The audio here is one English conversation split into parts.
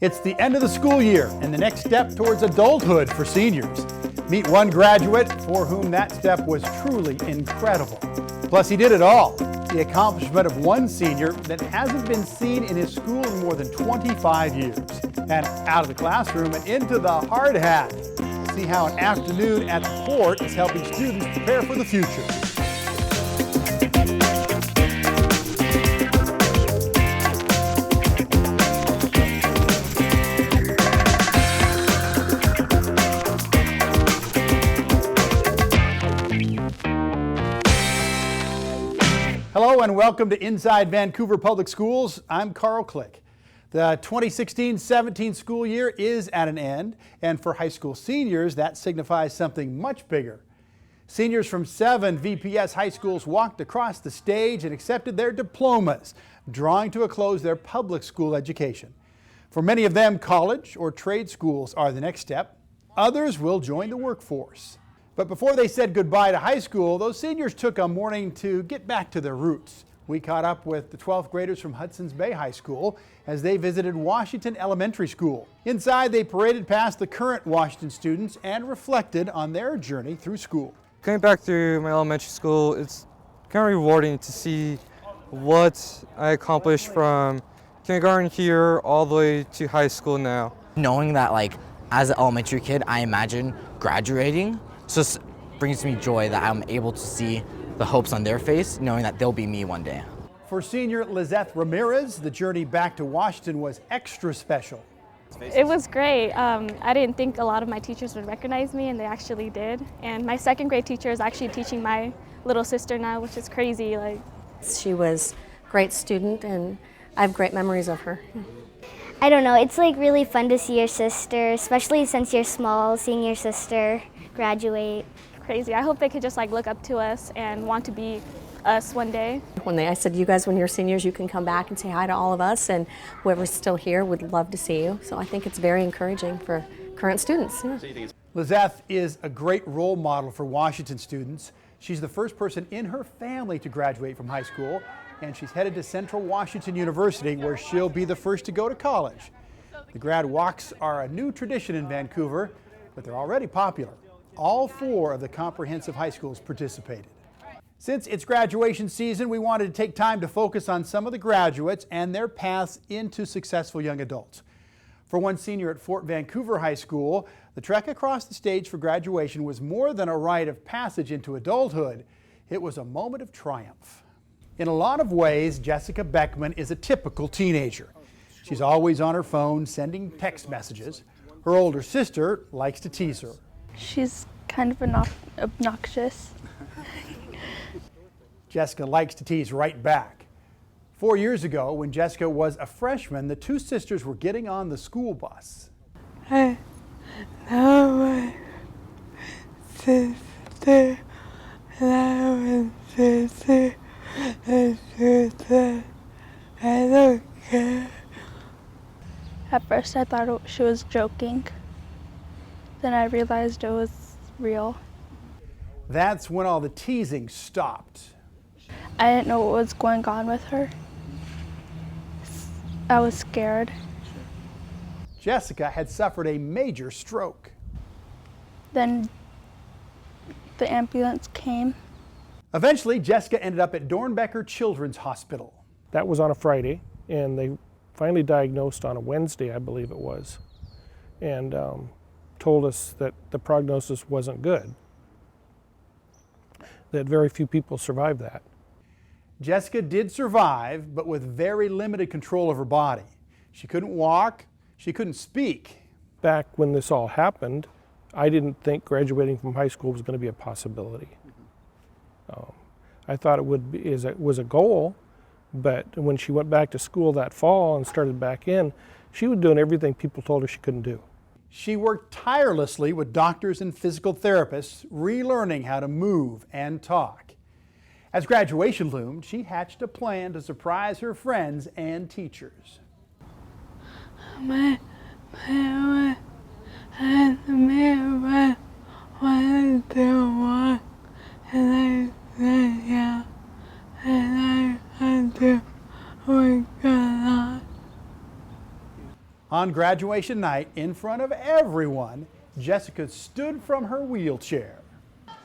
It's the end of the school year and the next step towards adulthood for seniors. Meet one graduate for whom that step was truly incredible. Plus, he did it all. The accomplishment of one senior that hasn't been seen in his school in more than 25 years. And out of the classroom and into the hard hat. See how an afternoon at the fort is helping students prepare for the future. Hello and welcome to Inside Vancouver Public Schools. I'm Carl Click. The 2016-17 school year is at an end, and for high school seniors, that signifies something much bigger. Seniors from 7 VPS high schools walked across the stage and accepted their diplomas, drawing to a close their public school education. For many of them, college or trade schools are the next step. Others will join the workforce. But before they said goodbye to high school, those seniors took a morning to get back to their roots. We caught up with the 12th graders from Hudson's Bay High School as they visited Washington Elementary School. Inside, they paraded past the current Washington students and reflected on their journey through school. Coming back through my elementary school, it's kind of rewarding to see what I accomplished from kindergarten here all the way to high school now. Knowing that, as an elementary kid, I imagine graduating, so it brings me joy that I'm able to see the hopes on their face, knowing that they'll be me one day. For senior Lizeth Ramirez, the journey back to Washington was extra special. It was great. I didn't think a lot of my teachers would recognize me, and they actually did. And my second grade teacher is actually teaching my little sister now, which is crazy. She was a great student, and I have great memories of her. I don't know, it's really fun to see your sister, especially since you're small, seeing your sister graduate. Crazy. I hope they could just look up to us and want to be us one day. I said, you guys, when you're seniors, you can come back and say hi to all of us, and whoever's still here would love to see you. So I think it's very encouraging for current students. Yeah. Lizeth is a great role model for Washington students. She's the first person in her family to graduate from high school, and she's headed to Central Washington University, where she'll be the first to go to college. The grad walks are a new tradition in Vancouver, but they're already popular. All 4 of the comprehensive high schools participated. Since it's graduation season, we wanted to take time to focus on some of the graduates and their paths into successful young adults. For one senior at Fort Vancouver High School, the trek across the stage for graduation was more than a rite of passage into adulthood. It was a moment of triumph. In a lot of ways, Jessica Beckman is a typical teenager. She's always on her phone sending text messages. Her older sister likes to tease her. She's kind of obnoxious. Jessica likes to tease right back. 4 years ago, when Jessica was a freshman, the 2 sisters were getting on the school bus. I know my sister, and sister, and she said, I don't care. At first I thought she was joking. Then I realized it was real. That's when all the teasing stopped. I didn't know what was going on with her. I was scared. Jessica had suffered a major stroke. Then the ambulance came. Eventually, Jessica ended up at Dornbecker Children's Hospital. That was on a Friday, and they finally diagnosed on a Wednesday, I believe it was, and told us that the prognosis wasn't good, that very few people survived that. Jessica did survive, but with very limited control of her body. She couldn't walk, she couldn't speak. Back when this all happened, I didn't think graduating from high school was going to be a possibility. I thought it was a goal, but when she went back to school that fall and started back in, she was doing everything people told her she couldn't do. She worked tirelessly with doctors and physical therapists, relearning how to move and talk. As graduation loomed, she hatched a plan to surprise her friends and teachers. My parents asked me wanted to walk, and I said yeah, and I had to work a lot. on graduation night, in front of everyone, Jessica stood from her wheelchair.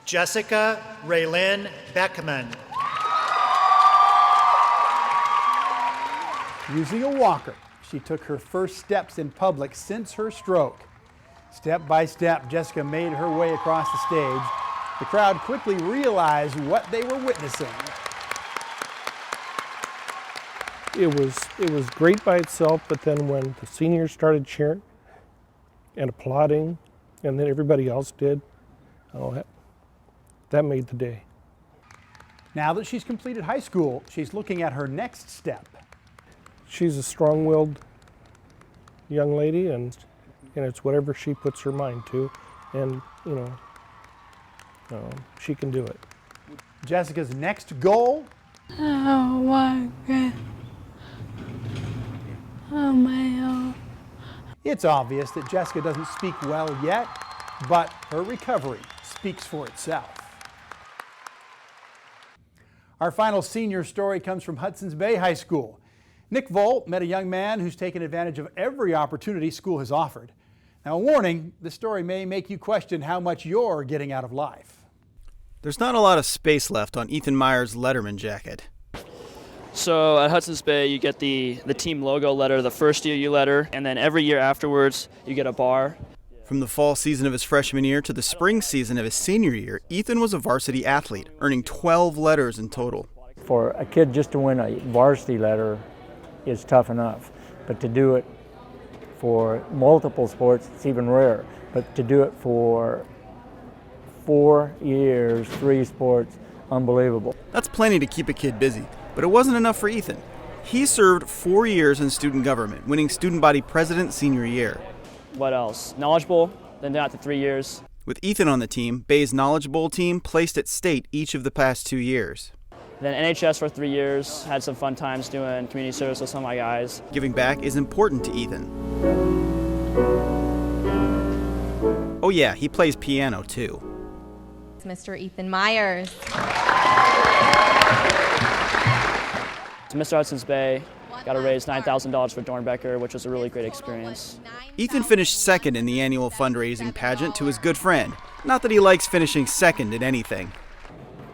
Jessica Raylyn Beckman. Using a walker, she took her first steps in public since her stroke. Step by step, Jessica made her way across the stage. The crowd quickly realized what they were witnessing. It was great by itself, but then when the seniors started cheering and applauding, and then everybody else did, oh, that made the day. Now that she's completed high school, she's looking at her next step. She's a strong-willed young lady, and it's whatever she puts her mind to, and she can do it. Jessica's next goal? Oh my God. Oh my God. It's obvious that Jessica doesn't speak well yet, but her recovery speaks for itself. Our final senior story comes from Hudson's Bay High School. Nick Volt met a young man who's taken advantage of every opportunity school has offered. Now, a warning, this story may make you question how much you're getting out of life. There's not a lot of space left on Ethan Meyer's Letterman jacket. So at Hudson's Bay, you get the team logo letter the first year you letter, and then every year afterwards, you get a bar. From the fall season of his freshman year to the spring season of his senior year, Ethan was a varsity athlete, earning 12 letters in total. For a kid just to win a varsity letter is tough enough, but to do it for multiple sports, it's even rarer. But to do it for 4 years, 3 sports, unbelievable. That's plenty to keep a kid busy, but it wasn't enough for Ethan. He served 4 years in student government, winning student body president senior year. What else? Knowledge Bowl, then down to 3 years. With Ethan on the team, Bay's Knowledge Bowl team placed at state each of the past 2 years. Then NHS for 3 years, had some fun times doing community service with some of my guys. Giving back is important to Ethan. Oh yeah, he plays piano too. It's Mr. Ethan Myers. To Mr. Hudson's Bay, got to raise $9,000 for Dornbecker, which was a really great experience. Ethan finished second in the annual fundraising pageant to his good friend. Not that he likes finishing second in anything.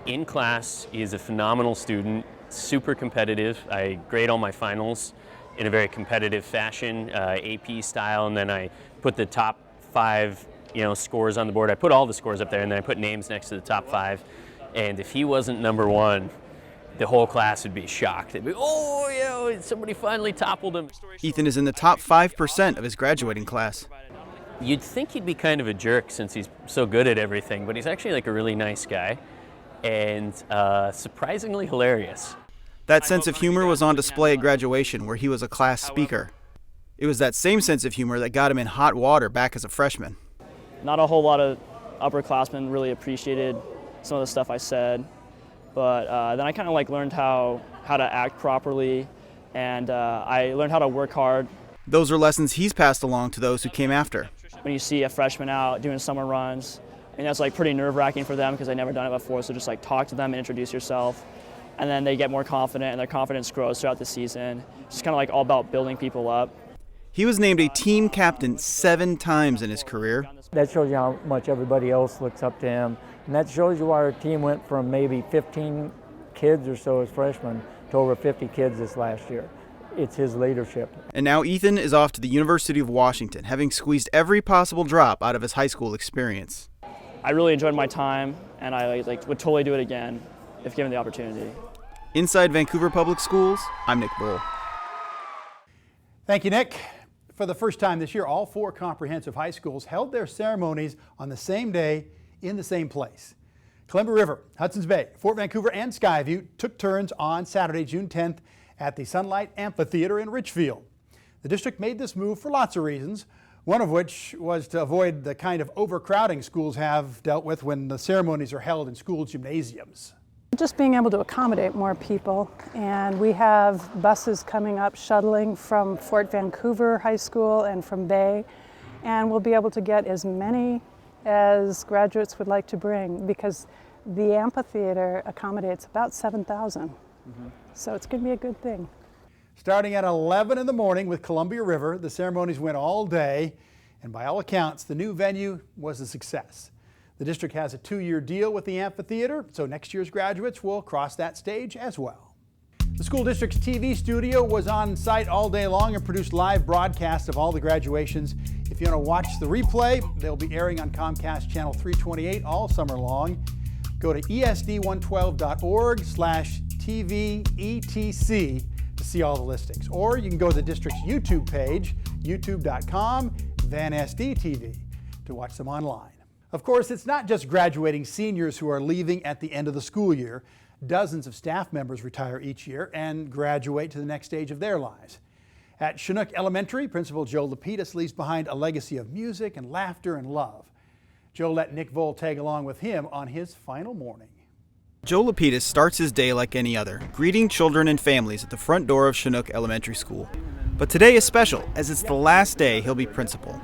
In class, he is a phenomenal student, super competitive. I grade all my finals in a very competitive fashion, AP style, and then I put the top 5 scores on the board. I put all the scores up there, and then I put names next to the top 5. And if he wasn't number 1, the whole class would be shocked. They'd be, oh, yeah, somebody finally toppled him. Ethan is in the top 5% of his graduating class. You'd think he'd be kind of a jerk since he's so good at everything, but he's actually like a really nice guy and surprisingly hilarious. That sense of humor was on display at graduation, where he was a class speaker. It was that same sense of humor that got him in hot water back as a freshman. Not a whole lot of upperclassmen really appreciated some of the stuff I said, but then I kind of learned how to act properly, and I learned how to work hard. Those are lessons he's passed along to those who came after. When you see a freshman out doing summer runs, and that's pretty nerve-wracking for them because they've never done it before, so just talk to them and introduce yourself, and then they get more confident and their confidence grows throughout the season. It's just kind of all about building people up. He was named a team captain 7 times in his career. That shows you how much everybody else looks up to him, and that shows you why our team went from maybe 15 kids or so as freshmen to over 50 kids this last year. It's his leadership. And now Ethan is off to the University of Washington, having squeezed every possible drop out of his high school experience. I really enjoyed my time, and I would totally do it again if given the opportunity. Inside Vancouver Public Schools, I'm Nick Bull. Thank you, Nick. For the first time this year, all 4 comprehensive high schools held their ceremonies on the same day in the same place. Columbia River, Hudson's Bay, Fort Vancouver, and Skyview took turns on Saturday, June 10th at the Sunlight Amphitheater in Richfield. The district made this move for lots of reasons, one of which was to avoid the kind of overcrowding schools have dealt with when the ceremonies are held in school gymnasiums. Just being able to accommodate more people, and we have buses coming up shuttling from Fort Vancouver High School and from Bay, and we'll be able to get as many as graduates would like to bring because the amphitheater accommodates about 7,000. So it's going to be a good thing. Starting at 11 in the morning with Columbia River, the ceremonies went all day, and by all accounts, the new venue was a success. The district has a 2-year deal with the amphitheater, so next year's graduates will cross that stage as well. The school district's TV studio was on site all day long and produced live broadcasts of all the graduations. If you want to watch the replay, they'll be airing on Comcast Channel 328 all summer long. Go to esd112.org/TVETC to see all the listings. Or you can go to the district's YouTube page, youtube.com/VanSDTV, to watch them online. Of course, it's not just graduating seniors who are leaving at the end of the school year. Dozens of staff members retire each year and graduate to the next stage of their lives. At Chinook Elementary, Principal Joe Lapidus leaves behind a legacy of music and laughter and love. Joe let Nick Vole tag along with him on his final morning. Joe Lapidus starts his day like any other, greeting children and families at the front door of Chinook Elementary School. But today is special, as it's the last day he'll be principal.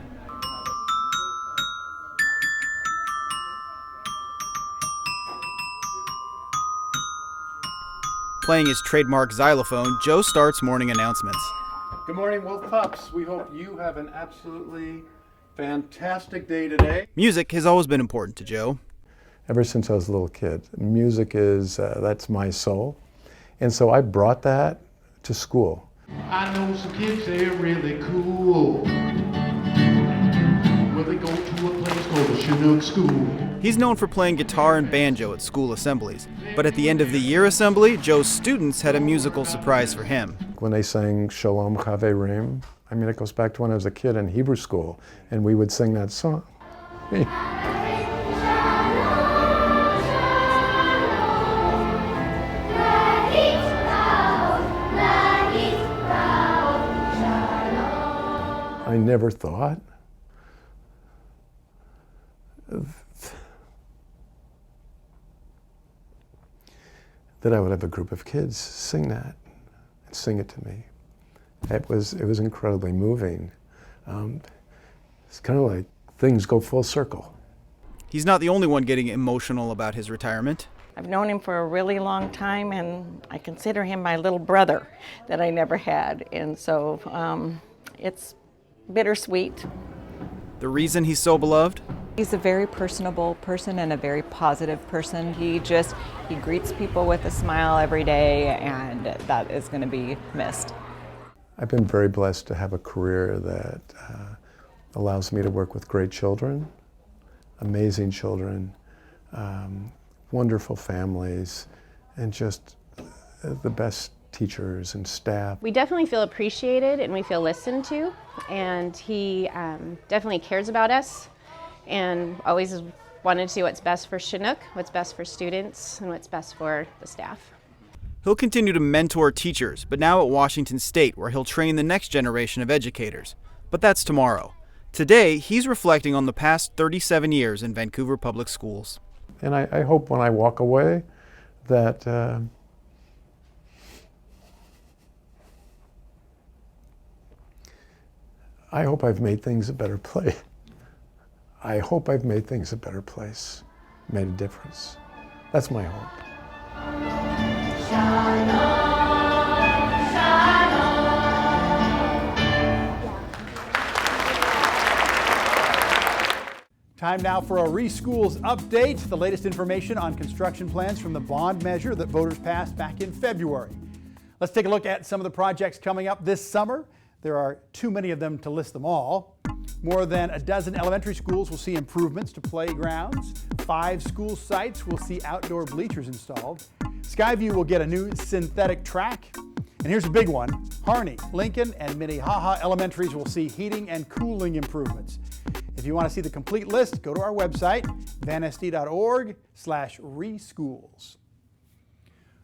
Playing his trademark xylophone, Joe starts morning announcements. Good morning, Wolf Pups. We hope you have an absolutely fantastic day today. Music has always been important to Joe. Ever since I was a little kid, music is, that's my soul. And so I brought that to school. I know some kids, they're really cool. Well, they go to a place called the Chinook School. He's known for playing guitar and banjo at school assemblies. But at the end of the year assembly, Joe's students had a musical surprise for him. When they sang Shalom Chaverim, I mean, it goes back to when I was a kid in Hebrew school, and we would sing that song. I never thought that I would have a group of kids sing that and sing it to me. It was incredibly moving. It's kind of like things go full circle. He's not the only one getting emotional about his retirement. I've known him for a really long time, and I consider him my little brother that I never had. And so it's bittersweet. The reason he's so beloved? He's a very personable person and a very positive person. He greets people with a smile every day, and that is going to be missed. I've been very blessed to have a career that allows me to work with great children, amazing children, wonderful families, and just the best teachers and staff. We definitely feel appreciated and we feel listened to, and he definitely cares about us and always wanted to see what's best for Chinook, what's best for students, and what's best for the staff. He'll continue to mentor teachers, but now at Washington State, where he'll train the next generation of educators. But that's tomorrow. Today, he's reflecting on the past 37 years in Vancouver Public Schools. And I hope when I walk away that I hope I've made things a better place. I hope I've made things a better place, made a difference. That's my hope. Time now for a Reschools update, the latest information on construction plans from the bond measure that voters passed back in February. Let's take a look at some of the projects coming up this summer. There are too many of them to list them all. More than a dozen elementary schools will see improvements to playgrounds. 5 school sites will see outdoor bleachers installed. Skyview will get a new synthetic track. And here's a big one. Harney, Lincoln, and Minnehaha elementaries will see heating and cooling improvements. If you want to see the complete list, go to our website, vansd.org/reschools.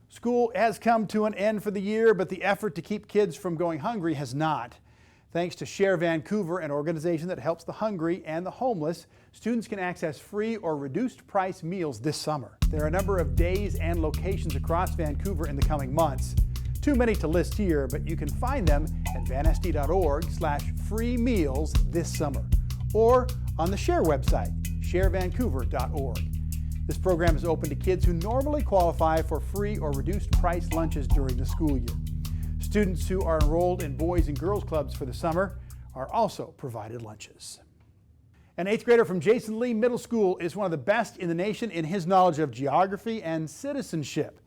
School has come to an end for the year, but the effort to keep kids from going hungry has not. Thanks to Share Vancouver, an organization that helps the hungry and the homeless, students can access free or reduced price meals this summer. There are a number of days and locations across Vancouver in the coming months. Too many to list here, but you can find them at vansd.org/free meals this summer, or on the Share website, sharevancouver.org. This program is open to kids who normally qualify for free or reduced price lunches during the school year. Students who are enrolled in boys and girls clubs for the summer are also provided lunches. An 8th grader from Jason Lee Middle School is one of the best in the nation in his knowledge of geography and citizenship.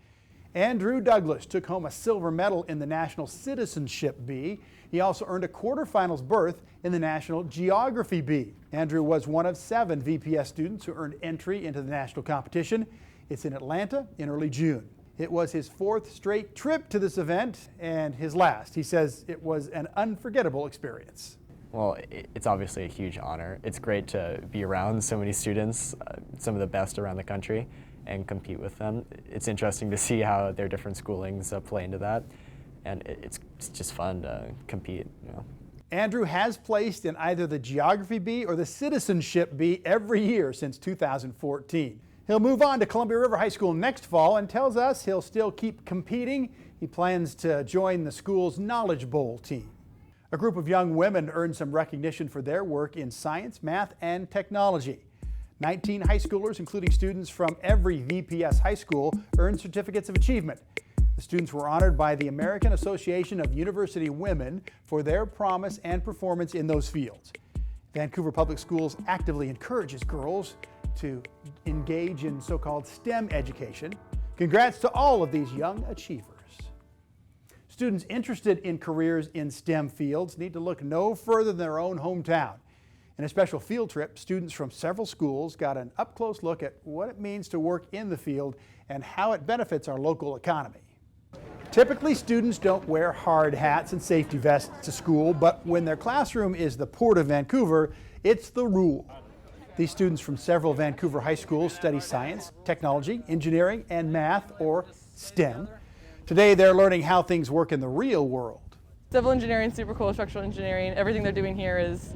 Andrew Douglas took home a silver medal in the National Citizenship Bee. He also earned a quarterfinals berth in the National Geography Bee. Andrew was one of 7 VPS students who earned entry into the national competition. It's in Atlanta in early June. It was his 4th straight trip to this event and his last. He says it was an unforgettable experience. Well, it's obviously a huge honor. It's great to be around so many students, some of the best around the country, and compete with them. It's interesting to see how their different schoolings play into that, and it's just fun to compete. You know. Andrew has placed in either the Geography Bee or the Citizenship Bee every year since 2014. He'll move on to Columbia River High School next fall and tells us he'll still keep competing. He plans to join the school's Knowledge Bowl team. A group of young women earned some recognition for their work in science, math, and technology. 19 high schoolers, including students from every VPS high school, earned certificates of achievement. The students were honored by the American Association of University Women for their promise and performance in those fields. Vancouver Public Schools actively encourages girls to engage in so-called STEM education. Congrats to all of these young achievers. Students interested in careers in STEM fields need to look no further than their own hometown. In a special field trip, students from several schools got an up-close look at what it means to work in the field and how it benefits our local economy. Typically, students don't wear hard hats and safety vests to school, but when their classroom is the Port of Vancouver, it's the rule. These students from several Vancouver high schools study science, technology, engineering, and math, or STEM. Today, they're learning how things work in the real world. Civil engineering, super cool, structural engineering, everything they're doing here is,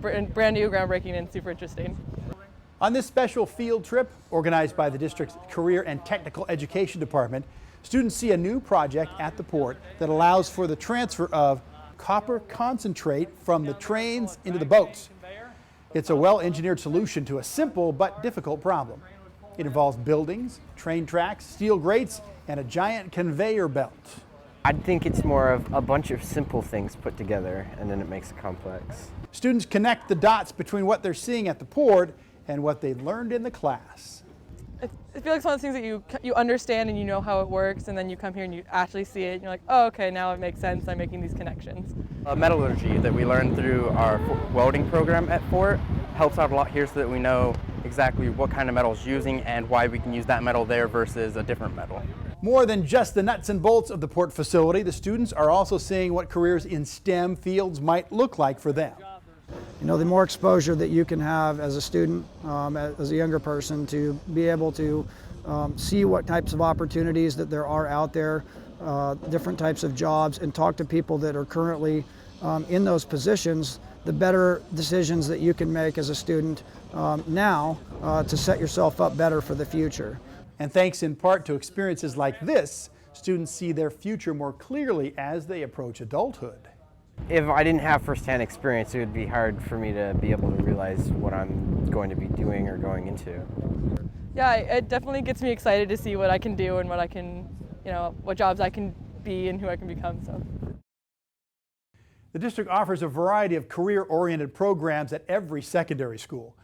brand new, groundbreaking, and super interesting. On this special field trip, organized by the district's Career and Technical Education Department, students see a new project at the port that allows for the transfer of copper concentrate from the trains into the boats. It's a well-engineered solution to a simple but difficult problem. It involves buildings, train tracks, steel grates, and a giant conveyor belt. I think it's more of a bunch of simple things put together, and then it makes it complex. Students connect the dots between what they're seeing at the port and what they learned in the class. I feel like it's one of those things that you understand and you know how it works, and then you come here and you actually see it and you're like, oh, okay, now it makes sense. I'm making these connections. Metallurgy that we learned through our welding program at Fort helps out a lot here so that we know exactly what kind of metal is using and why we can use that metal there versus a different metal. More than just the nuts and bolts of the port facility, the students are also seeing what careers in STEM fields might look like for them. You know, the more exposure that you can have as a student, as a younger person, to be able to see what types of opportunities that there are out there, different types of jobs, and talk to people that are currently in those positions, the better decisions that you can make as a student now to set yourself up better for the future. And thanks in part to experiences like this, students see their future more clearly as they approach adulthood. If I didn't have firsthand experience, it would be hard for me to be able to realize what I'm going to be doing or going into. Yeah, it definitely gets me excited to see what I can do and what I can, what jobs I can be and who I can become. So. The district offers a variety of career-oriented programs at every secondary school.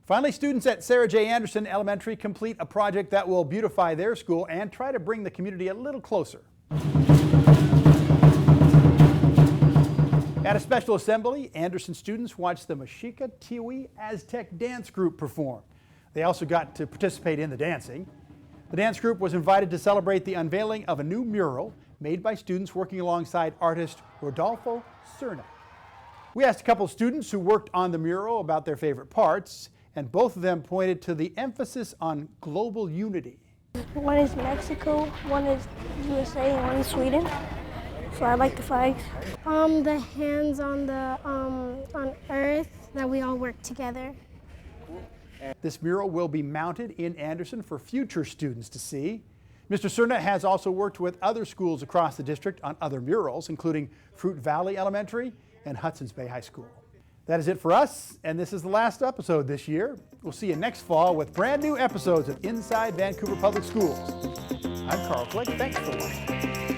Finally, students at Sarah J. Anderson Elementary complete a project that will beautify their school and try to bring the community a little closer. At a special assembly, Anderson students watched the Mexica Tiwi Aztec dance group perform. They also got to participate in the dancing. The dance group was invited to celebrate the unveiling of a new mural made by students working alongside artist Rodolfo Cerna. We asked a couple of students who worked on the mural about their favorite parts, and both of them pointed to the emphasis on global unity. One is Mexico, one is USA, and one is Sweden. So I like the flags. The hands on the on Earth, that we all work together. This mural will be mounted in Anderson for future students to see. Mr. Cerna has also worked with other schools across the district on other murals, including Fruit Valley Elementary and Hudson's Bay High School. That is it for us, and this is the last episode this year. We'll see you next fall with brand new episodes of Inside Vancouver Public Schools. I'm Carl Flick. Thanks for watching.